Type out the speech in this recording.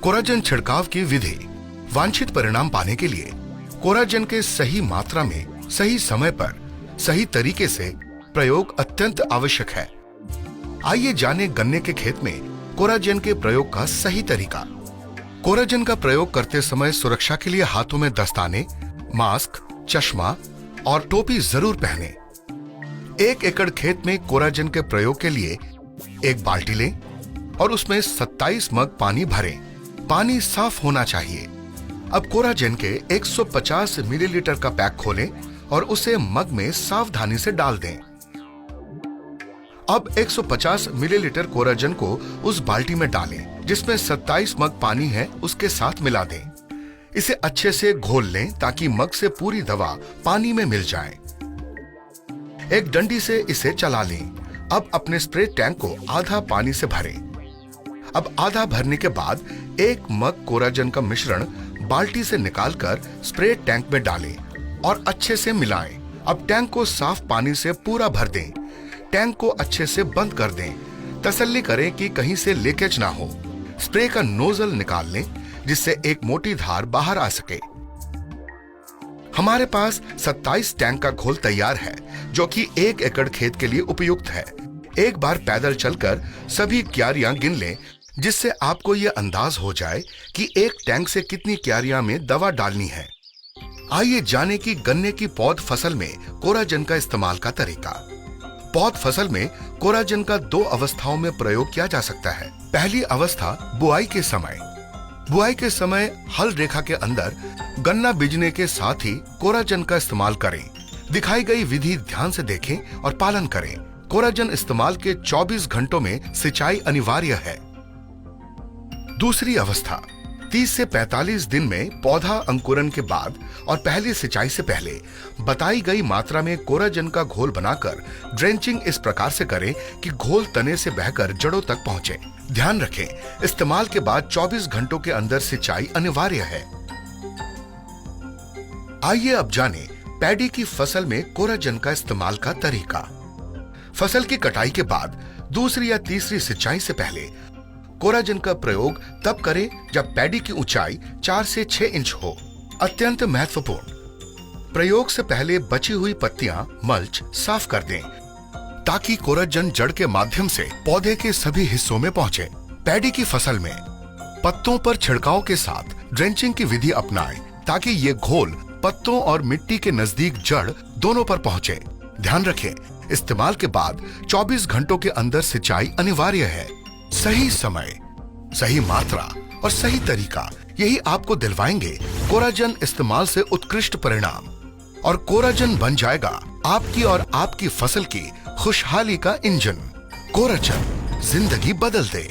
Coragen छिड़काव की विधि। वांछित परिणाम पाने के लिए कोराजन के सही मात्रा में सही समय पर सही तरीके से प्रयोग अत्यंत आवश्यक है। आइए जाने गन्ने के खेत में कोराजन के प्रयोग का सही तरीका। कोराजन का प्रयोग करते समय सुरक्षा के लिए हाथों में दस्ताने, मास्क, चश्मा और टोपी जरूर पहने। 1 एकड़ खेत में कोराजन के प्रयोग के लिए एक बाल्टी लें और उसमें 27 मग पानी भरें। पानी साफ होना चाहिए। अब कोराजन के 150 मिलीलीटर का पैक खोलें और उसे मग में सावधानी से डाल दें। अब 150 मिलीलीटर कोराजन को उस बाल्टी में डालें जिसमें 27 मग पानी है, उसके साथ मिला दें। इसे अच्छे से घोल लें ताकि मग से पूरी दवा पानी में मिल जाए। एक डंडी से इसे चला लें। अब अपने स्प्रे टैंक को आधा पानी से भरें। अब आधा भरने के बाद 1 मग कोराजन का मिश्रण बाल्टी से निकालकर स्प्रे टैंक में डालें और अच्छे से मिलाएं। अब टैंक को साफ पानी से पूरा भर दें। टैंक को अच्छे से बंद कर दें। तसल्ली करें कि कहीं से लीकेज ना हो। स्प्रे का नोजल निकाल लें जिससे एक मोटी धार बाहर आ सके। हमारे पास 27 टैंक का घोल तैयार है जो कि 1 एकड़ खेत के लिए उपयुक्त है। एक बार पैदल चलकर सभी क्यारियां गिन लें जिससे आपको यह अंदाज हो जाए कि एक टैंक से कितनी क्यारियां में दवा डालनी है। आइए जाने कि गन्ने की पौध फसल में कोराजन का इस्तेमाल का तरीका। पौध फसल में कोराजन का 2 अवस्थाओं में प्रयोग किया जा सकता है। पहली अवस्था बुआई के समय। बुआई के समय हल रेखा के अंदर गन्ना बीजने के साथ ही कोराजन का इस्तेमाल करें। दिखाई गई विधि ध्यान से देखें और पालन करें। कोराजन इस्तेमाल के 24 घंटों में सिंचाई अनिवार्य है। दूसरी अवस्था 30 से 45 दिन में पौधा अंकुरन के बाद और पहली सिंचाई से पहले बताई गई मात्रा में कोराजन का घोल बनाकर ड्रेंचिंग इस प्रकार से करें कि घोल तने से बहकर जड़ों तक पहुंचे। ध्यान रखें, इस्तेमाल के बाद 24 घंटों के अंदर सिंचाई अनिवार्य है। आइए अब जानें पैडी की फसल में कोराजन का इस्तेमाल का तरीका। फसल की कटाई के बाद दूसरी या तीसरी सिंचाई से पहले कोराजन का प्रयोग तब करें जब पैडी की ऊंचाई 4 से 6 इंच हो। अत्यंत महत्वपूर्ण, प्रयोग से पहले बची हुई पत्तियां मल्च साफ कर दें ताकि कोराजन जड़ के माध्यम से पौधे के सभी हिस्सों में पहुंचे। पैडी की फसल में पत्तों पर छिड़काव के साथ ड्रेंचिंग की विधि अपनाएं ताकि ये घोल पत्तों और मिट्टी के नजदीक जड़ दोनों पर पहुंचे। ध्यान रखें, इस्तेमाल के बाद 24 घंटों के अंदर सिंचाई अनिवार्य है। सही समय, सही मात्रा और सही तरीका, यही आपको दिलवाएंगे कोराजन इस्तेमाल से उत्कृष्ट परिणाम। और कोराजन बन जाएगा आपकी और आपकी फसल की खुशहाली का इंजन। कोराजन जिंदगी बदल दे।